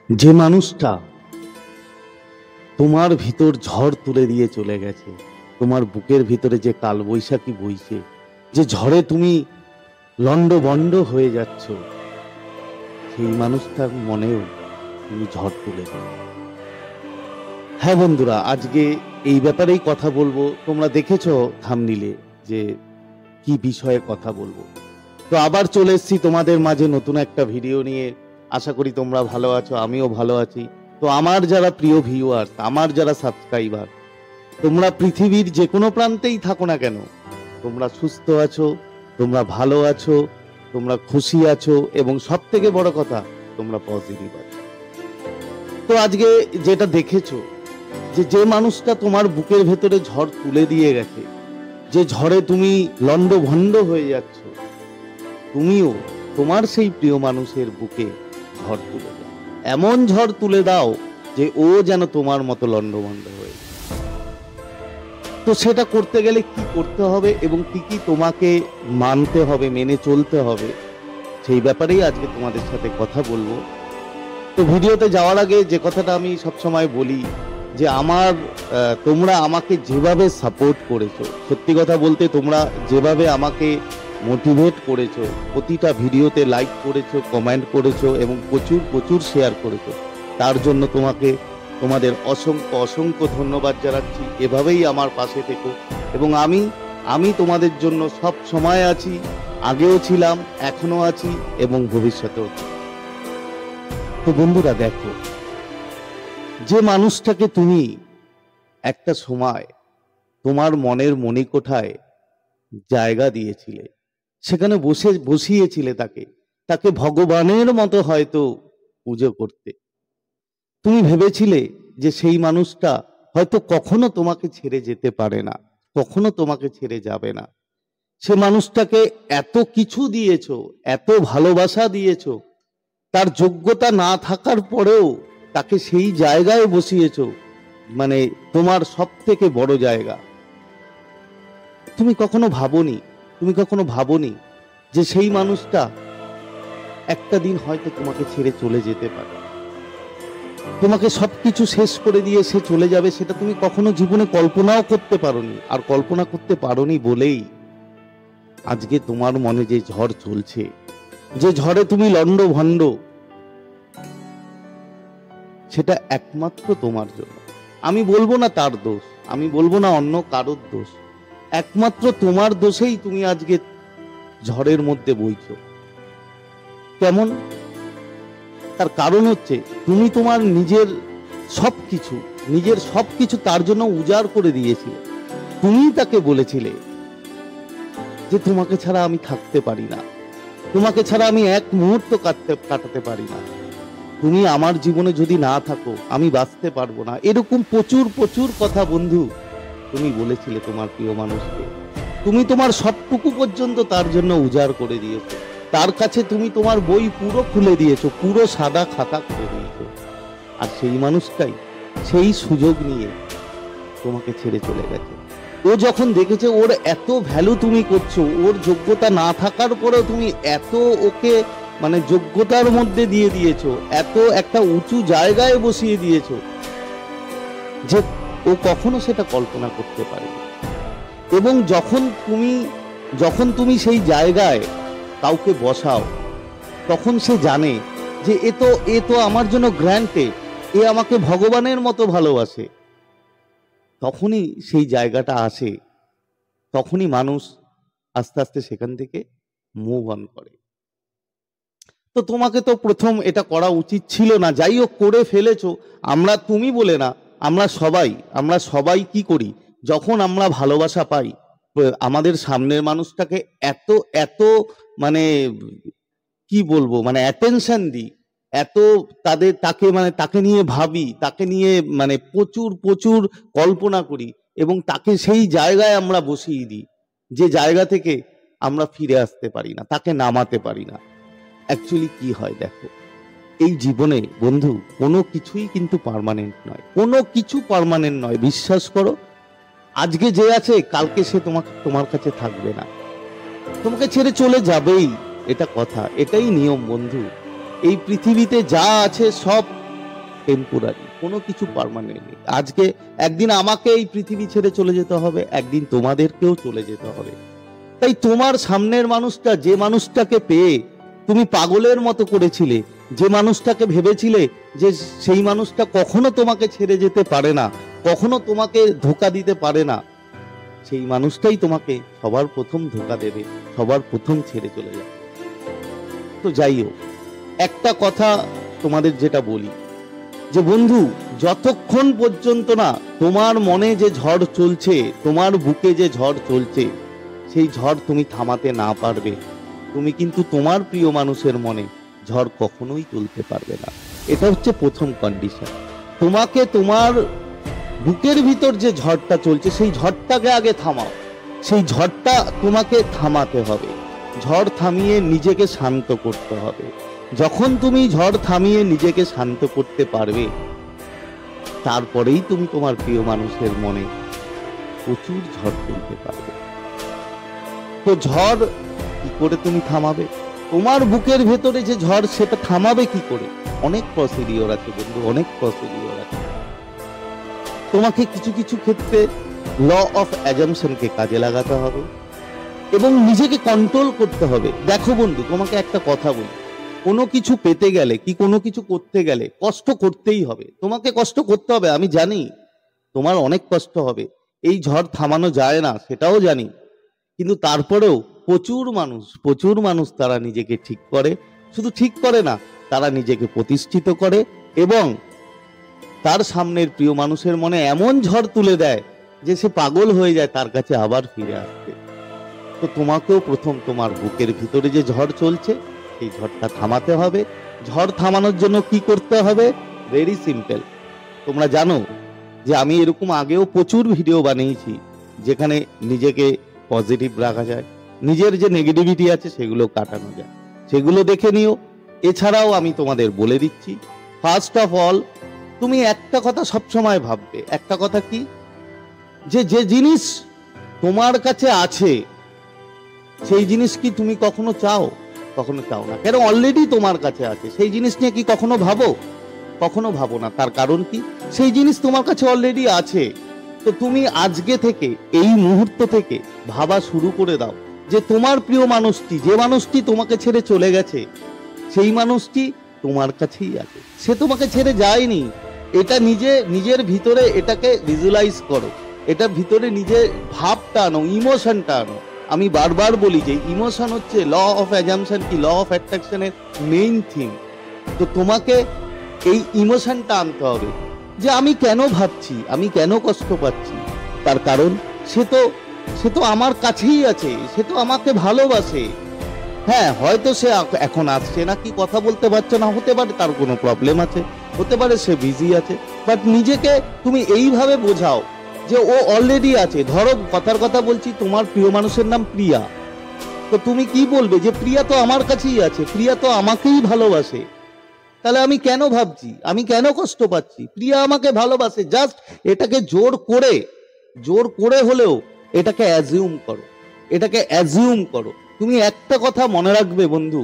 যে মানুষটা তোমার ভিতর ঝড় তুলে দিয়ে চলে গেছে, তোমার বুকের ভিতরে যে কালবৈশাখী বইছে, যে ঝড়ে তুমি লন্ডভন্ড হয়ে যাচ্ছ, সেই মানুষটার মনেও তুমি ঝড় তুলে দাও। হ্যাঁ বন্ধুরা, আজকে এই ব্যাপারেই কথা বলবো। তোমরা দেখেছো থাম্বনেইলে যে কি বিষয়ে কথা বলবো। তো আবার চলে এসেছি তোমাদের মাঝে নতুন একটা ভিডিও নিয়ে। আশা করি তোমরা ভালো আছো, আমিও ভালো আছি। তো আমার যারা প্রিয় ভিউয়ার্স, আমার যারা সাবস্ক্রাইবার, তোমরা পৃথিবীর যে কোনো প্রান্তেই থাকো না কেন, তোমরা সুস্থ আছো, তোমরা ভালো আছো, তোমরা খুশি আছো, এবং সব থেকে বড় কথা তোমরা পজিটিভ আছো। তো আজকে যেটা দেখেছো, যে মানুষটা তোমার বুকের ভেতরে ঝড় তুলে দিয়ে গেছে, যে ঝড়ে তুমি লন্ডভন্ড হয়ে যাচ্ছ, তুমিও তোমার সেই প্রিয় মানুষের বুকে ঝড় তুলে দাও। এমন ঝড় তুলে দাও যে ও যেন তোমার মতো লন্ডভন্ড হয়ে যায়। তো সেটা করতে গেলে কি করতে হবে এবং কি কি তোমাকে মানতে হবে, মেনে চলতে হবে, সেই ব্যাপারেই আজকে তোমাদের সাথে কথা বলবো। তো ভিডিওতে যাওয়ার আগে যে কথাটা আমি সবসময় বলি, যে তোমরা আমাকে যেভাবে সাপোর্ট করেছো, সত্যি কথা বলতে তোমরা যেভাবে আমাকে মোটিভেট করেছো, প্রতিটা ভিডিওতে লাইক করেছো, কমেন্ট করেছো এবং প্রচুর প্রচুর শেয়ার করেছো, তার জন্য তোমাদের অসংখ্য অসংখ্য ধন্যবাদ জানাচ্ছি। এভাবেই আমার পাশে থেকো, এবং আমি তোমাদের জন্য সব সময় আছি, আগেও ছিলাম, এখনো আছি এবং ভবিষ্যতেও। তো বন্ধুরা দেখো, যে মানুষটাকে তুমি একটা সময় তোমার মনের মণিকোঠায় জায়গা দিয়েছিলে, সেখানে বসিয়েছিলে তাকে ভগবানের মতো হয়তো পুজো করতে, তুমি ভেবেছিলে যে সেই মানুষটা হয়তো কখনো তোমাকে ছেড়ে যেতে পারে না, কখনো তোমাকে ছেড়ে যাবে না। সে মানুষটাকে এত কিছু দিয়েছো, এত ভালোবাসা দিয়েছো, তার যোগ্যতা না থাকার পরেও তাকে সেই জায়গায় বসিয়েছো, মানে তোমার সব থেকে বড় জায়গা। তুমি কখনো ভাবোনি যে সেই মানুষটা একটা দিন হয়তো তোমাকে ছেড়ে চলে যেতে পারে, তোমাকে সবকিছু শেষ করে দিয়ে সে চলে যাবে, সেটা তুমি কখনো জীবনে কল্পনাও করতে পারোনি। আর কল্পনা করতে পারোনি বলেই আজকে তোমার মনে যে ঝড় চলছে, যে ঝড়ে তুমি লন্ডভন্ড, সেটা একমাত্র তোমার জন্য। আমি বলবো না তার দোষ, আমি বলবো না অন্য কারোর দোষ, একমাত্র তোমার দোষেই তুমি আজকে ঝড়ের মধ্যে বইছো। কেমন? তার কারণ হচ্ছে তুমি তোমার নিজের সবকিছু তার জন্য উজাড় করে দিয়েছিলে। তুমি তাকে বলেছিলে যে তোমাকে ছাড়া আমি থাকতে পারি না, তোমাকে ছাড়া আমি এক মুহূর্ত কাটাতে পারি না, তুমি আমার জীবনে যদি না থাকো আমি বাঁচতে পারবো না। এরকম প্রচুর প্রচুর কথা বন্ধু তুমি বলেছিলে তোমার প্রিয় মানুষকে। তুমি তোমার সবটুকু পর্যন্ত তার জন্য উজাড় করে দিয়েছো, তার কাছে তুমি তোমার বই পুরো খুলে দিয়েছো, পুরো সাদা খাতা করে দিয়েছো। আর সেই মানুষটাই সেই সুযোগ নিয়ে তোমাকে ছেড়ে চলে গেছে। ও যখন দেখেছে ওর এত ভ্যালু তুমি করছো, ওর যোগ্যতা না থাকার পরেও তুমি এত ওকে মানে যোগ্যতার মধ্যে দিয়ে দিয়েছো, এত একটা উঁচু জায়গায় বসিয়ে দিয়েছো, যে ও কখনো সেটা কল্পনা করতে পারেনি। এবং যখন তুমি সেই জায়গায় কাউকে বসাও, তখন সে জানে যে এ তো আমার জন্য গ্র্যান্টেড, এ আমাকে ভগবানের মতো ভালোবাসে। তখনই সেই জায়গাটা আসে, তখনই মানুষ আস্তে আস্তে সেখান থেকে মুভ অন করে। তো তোমাকে তো প্রথম এটা করা উচিত ছিল না, যাই হোক করে ফেলেছো। তুমি বলে না, আমরা সবাই কি করি, যখন আমরা ভালোবাসা পাই, আমাদের সামনের মানুষটাকে এত এত মানে কি বলবো, মানে অ্যাটেনশন দিই, এত তাকে নিয়ে ভাবি, তাকে নিয়ে মানে প্রচুর প্রচুর কল্পনা করি, এবং তাকে সেই জায়গায় আমরা বসিয়ে দিই যে জায়গা থেকে আমরা ফিরে আসতে পারি না, তাকে নামাতে পারি না। অ্যাকচুয়ালি কি হয় দেখো, এই জীবনে বন্ধু কোনো কিছুই কিন্তু পার্মানেন্ট নয়, কোনো কিছু পার্মানেন্ট নয়, বিশ্বাস করো। আজকে যে আছে কালকে সে তোমার কাছে থাকবে না, তোমাকে ছেড়ে চলে যাবেই, এটা কথা, এটাই নিয়ম বন্ধু। এই পৃথিবীতে যা আছে সব টেম্পোরারি, কোনো কিছু পার্মানেন্ট নেই। আজকে একদিন আমাকে এই পৃথিবী ছেড়ে চলে যেতে হবে, একদিন তোমাদেরকেও চলে যেতে হবে। তাই তোমার সামনের মানুষটা, যে মানুষটাকে পেয়ে তুমি পাগলের মতো করেছিলে, যে মানুষটাকে ভেবেছিলে যে সেই মানুষটা কখনো তোমাকে ছেড়ে যেতে পারে না, কখনো তোমাকে ধোঁকা দিতে পারে না, সেই মানুষটাই তোমাকে সবার প্রথম ধোঁকা দেবে, সবার প্রথম ছেড়ে চলে যাবে। তো যাই হোক, একটা কথা তোমাদের যেটা বলি, যে বন্ধু, যতক্ষণ পর্যন্ত না তোমার মনে যে ঝড় চলছে, তোমার বুকে যে ঝড় চলছে, সেই ঝড় তুমি থামাতে না পারবে, তুমি কিন্তু তোমার প্রিয় মানুষের মনে ঝড় কখনোই তুলতে পারবে না। এটা হচ্ছে প্রথম কন্ডিশন। তোমাকে তোমার বুকের ভিতর যে ঝড়টা চলছে, সেই ঝড়টাকে আগে থামাও। সেই ঝড়টা তোমাকে থামাতে হবে। ঝড় থামিয়ে নিজেকে শান্ত করতে হবে। যখন তুমি ঝড় থামিয়ে নিজেকে শান্ত করতে পারবে, তারপরেই তুমি তোমার প্রিয় মানুষের মনে প্রচুর ঝড় তুলতে পারবে। তো ঝড় কি করে তুমি থামাবে? তোমার বুকের ভেতরে যে ঝড়, সেটা থামাবে কি করে? অনেক প্রসিডিওর আছে বন্ধু, অনেক প্রসিডিওর আছে। তোমাকে কিছু কিছু ক্ষেত্রে ল অফ অ্যাজাম্পশনকে কাজে লাগাতে হবে এবং নিজেকে কন্ট্রোল করতে হবে। দেখো বন্ধু, তোমাকে একটা কথা বলি, কোনো কিছু পেতে গেলে কি কোনো কিছু করতে গেলে কষ্ট করতেই হবে। তোমাকে কষ্ট করতে হবে, আমি জানি তোমার অনেক কষ্ট হবে, এই ঝড় থামানো যায় না সেটাও জানি, কিন্তু তারপরেও প্রচুর মানুষ তারা নিজেকে ঠিক করে। শুধু ঠিক করে না, তারা নিজেকে প্রতিষ্ঠিত করে এবং তার সামনের প্রিয় মানুষের মনে এমন ঝড় তুলে দেয় যে সে পাগল হয়ে যায় তার কাছে আবার ফিরে আসতে। তো তোমাকেও প্রথম তোমার বুকের ভিতরে যে ঝড় চলছে, সেই ঝড়টা থামাতে হবে। ঝড় থামানোর জন্য কি করতে হবে? Very simple. তোমরা জানো যে আমি এরকম আগেও প্রচুর ভিডিও বানিয়েছি যেখানে নিজেকে পজিটিভ রাখা যায়, নিজের যে নেগেটিভিটি আছে সেগুলো কাটানো যায়, সেগুলো দেখে নিও। এছাড়াও আমি তোমাদের বলে দিচ্ছি, ফার্স্ট অফ অল তুমি একটা কথা সবসময় ভাববে। একটা কথা কি? যে যে জিনিস তোমার কাছে আছে সেই জিনিস কি তুমি কখনো চাও? কখনো চাও না। কেন? অলরেডি তোমার কাছে আছে। সেই জিনিস নিয়ে কি কখনো ভাবো? কখনো ভাবো না। তার কারণ কি? সেই জিনিস তোমার কাছে অলরেডি আছে। তো তুমি আজকে থেকে, এই মুহূর্ত থেকে ভাবা শুরু করে দাও যে তোমার প্রিয় মানুষটি, যে মানুষটি তোমাকে ছেড়ে চলে গেছে, সেই মানুষটি তোমার কাছেই আছে। সে তোমাকে ছেড়ে যায়নি। এটা নিজের ভিতরে এটাকে ভিজুয়ালাইজ করো, এটা ভিতরে নিজের ভাবটা আনো, ইমোশনটা আনো। আমি বারবার বলি যে ইমোশন হচ্ছে ল অফ অ্যাজাম্পশন কি ল অফ অ্যাট্রাকশনের মেইন থিম। তো তোমাকে এই ইমোশনটা আনতে হবে যে আমি কেন ভাবছি, আমি কেন কষ্ট পাচ্ছি। তার কারণ সে তো আমার কাছেই আছে, সে তো আমাকে ভালোবাসে। হ্যাঁ, হয়তো সে এখন আসছে না, কি কথা বলতে পারছে না, হতে পারে তার কোনো প্রবলেম আছে, হতে পারে সে বিজি আছে, বাট নিজেকে তুমি এইভাবে বোঝাও যে ও অলরেডি আছে। ধরো কথার কথা বলছি, তোমার প্রিয় মানুষের নাম প্রিয়া, তো তুমি কি বলবে যে প্রিয়া তো আমার কাছেই আছে, প্রিয়া তো আমাকেই ভালোবাসে, তাহলে আমি কেন ভাবছি, আমি কেন কষ্ট পাচ্ছি? প্রিয়া আমাকে ভালোবাসে। জাস্ট এটাকে জোর করে হলেও এটাকে অ্যাজিউম করো। তুমি একটা কথা মনে রাখবে বন্ধু,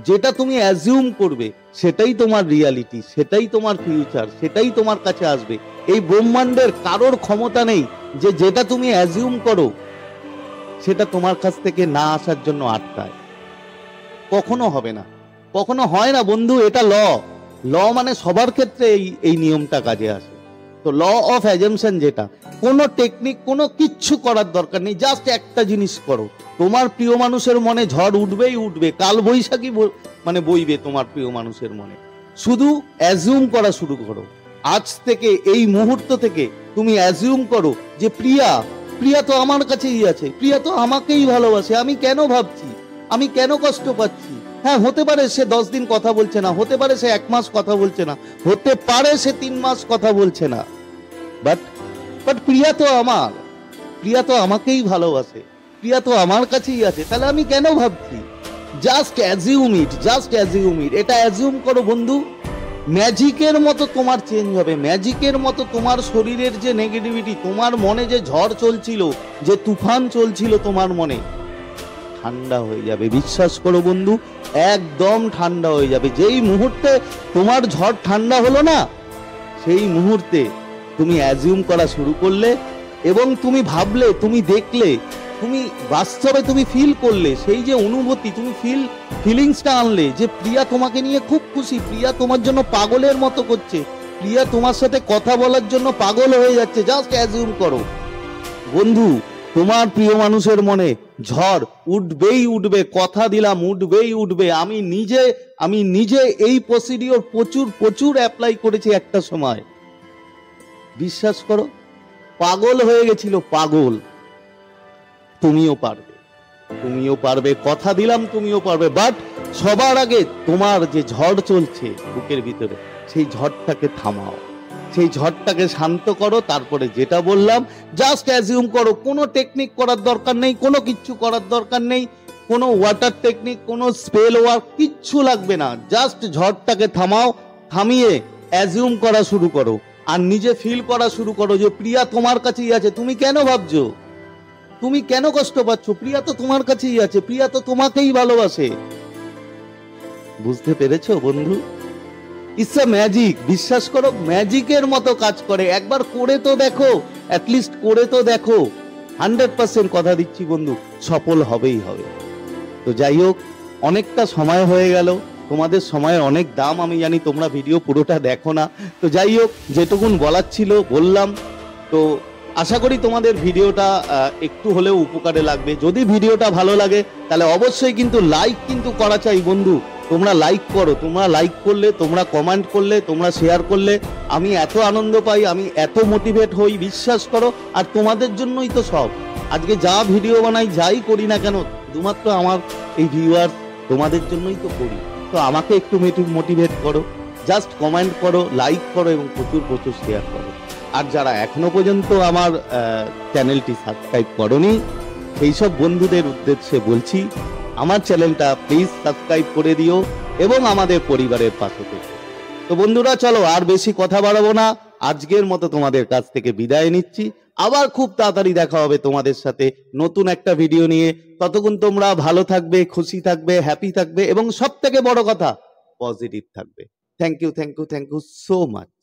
যেটা তুমি অ্যাজিউম করবে সেটাই তোমার রিয়ালিটি, সেটাই তোমার ফিউচার, সেটাই তোমার কাছে আসবে। এই ব্রহ্মাণ্ডের কারোর ক্ষমতা নেই যে যেটা তুমি অ্যাজিউম করো সেটা তোমার কাছ থেকে না আসার জন্য আটকায়। কখনো হবে না, কখনো হয় না বন্ধু। এটা ল মানে সবার ক্ষেত্রে এই নিয়মটা কাজে আসে। তো ল অফ অ্যাজাম্পশন যেটা, কোনো টেকনিক, কোনো কিচ্ছু করার দরকার নেই। জাস্ট একটা জিনিস করো, তোমার প্রিয় মানুষের মনে ঝড় উঠবেই উঠবে, কাল বৈশাখী মানে বইবে তোমার প্রিয় মানুষের মনে। শুধু অ্যাজিউম করা শুরু করো। আজ থেকে, এই মুহূর্ত থেকে তুমি অ্যাজিউম করো যে প্রিয়া তো আমার কাছেই আছে, প্রিয়া তো আমাকেই ভালোবাসে, আমি কেন ভাবছি, আমি কেন কষ্ট পাচ্ছি? হ্যাঁ, হতে পারে সে 10 দিন কথা বলছে না, হতে পারে সে 1 মাস কথা বলছে না, হতে পারে সে 3 মাস কথা বলছে না, বাট প্রিয়া তো আমার, প্রিয়া তো আমাকেই ভালোবাসে, প্রিয়া তো আমার কাছেই আছে, তাহলে আমি কেন ভাবছি? জাস্ট অ্যাজিউম ইট। এটা অ্যাজিউম করো বন্ধু। ম্যাজিকের মতো তোমার চেঞ্জ হবে, ম্যাজিকের মতো তোমার শরীরের যে নেগেটিভিটি, তোমার মনে যে ঝড় চলছিল, যে তুফান চলছিল তোমার মনে, ঠান্ডা হয়ে যাবে। বিশ্বাস করো বন্ধু, একদম ঠান্ডা হয়ে যাবে। যেই মুহূর্তে তোমার ঝড় ঠান্ডা হলো না, সেই মুহূর্তে তুমি অ্যাজিউম করা শুরু করলে এবং তুমি ভাবলে, তুমি দেখলে, তুমি বাস্তবে তুমি ফিল করলে, সেই যে অনুভূতি, তুমি ফিলিংসটা আনলে যে প্রিয়া তোমাকে নিয়ে খুব খুশি, প্রিয়া তোমার জন্য পাগলের মতো করছে, প্রিয়া তোমার সাথে কথা বলার জন্য পাগল হয়ে যাচ্ছে। জাস্ট অ্যাজিউম করো বন্ধু, তোমার প্রিয় মানুষের মনে ঝড় উঠবেই উঠবে, কথা দিলাম উঠবেই উঠবে। আমি নিজে এই প্রসিডিওর প্রচুর অ্যাপ্লাই করেছি একটা সময়। বিশ্বাস করো, পাগল হয়ে গেছিল, পাগল। তুমিও পারবে, কথা দিলাম তুমিও পারবে। বাট সবার আগে তোমার যে ঝড় চলছে বুকের ভিতরে, সেই ঝড়টাকে থামাও, সেই ঝড়টাকে শান্ত করো। তারপরে যেটা বললাম, জাস্ট অ্যাজিউম করো। কোনো টেকনিক করার দরকার নেই, কোনো কিচ্ছু করার দরকার নেই, কোনো ওয়াটার টেকনিক, কোনো স্পেল ওয়ার্ক, কিচ্ছু লাগবে না। জাস্ট ঝড়টাকে থামাও, থামিয়ে অ্যাজিউম করা শুরু করো আর নিজে ফিল করা শুরু করো যে প্রিয়া তোমার কাছেই আছে। তুমি কেন ভাবছো, তুমি কেন কষ্ট পাচ্ছ? প্রিয়া তো তোমার কাছেই আছে, প্রিয়া তো তোমাকেই ভালোবাসে। বুঝতে পেরেছো বন্ধু? It's a magic. বিশ্বাস করো, ম্যাজিকের মতো কাজ করে। একবার করে তো দেখো, অ্যাটলিস্ট করে তো দেখো। 100% কথা দিচ্ছি বন্ধু, সফল হবেই হবে। তো যাই হোক, অনেকটা সময় হয়ে গেল, তোমাদের সময়ের অনেক দাম আমি জানি, তোমরা ভিডিও পুরোটা দেখো না। তো যাই হোক, যেটুকুন বলার ছিল বললাম। তো আশা করি তোমাদের ভিডিওটা একটু হলেও উপকারে লাগবে। যদি ভিডিওটা ভালো লাগে তাহলে অবশ্যই কিন্তু লাইক কিন্তু করা চাই বন্ধু। তোমরা লাইক করো, তোমরা লাইক করলে, তোমরা কমেন্ট করলে, তোমরা শেয়ার করলে আমি এত আনন্দ পাই, আমি এত মোটিভেট হই, বিশ্বাস করো। আর তোমাদের জন্যই তো সব। আজকে যা ভিডিও বানাই, যাই করি না কেন, শুধুমাত্র আমার এই ভিউয়ার তোমাদের জন্যই তো করি। তো আমাকে একটু মোটিভেট করো, জাস্ট কমেন্ট করো, লাইক করো এবং প্রচুর শেয়ার করো। আর যারা এখনো পর্যন্ত আমার চ্যানেলটি সাবস্ক্রাইব করোনি, সেই সব বন্ধুদের উদ্দেশ্যে বলছি, আমার চ্যানেলটা প্লিজ সাবস্ক্রাইব করে দিও এবং আমাদের পরিবারের পাশে থেকো। তো বন্ধুরা, চলো আর বেশি কথা বাড়াবো না, আজকের মতো তোমাদের কাছ থেকে বিদায় নিচ্ছি। আবার খুব তাড়াতাড়ি দেখা হবে তোমাদের সাথে নতুন একটা ভিডিও নিয়ে। ততক্ষণ তোমরা ভালো থাকবে, খুশি থাকবে, হ্যাপি থাকবে এবং সব থেকে বড় কথা, পজিটিভ থাকবে। Thank you so much.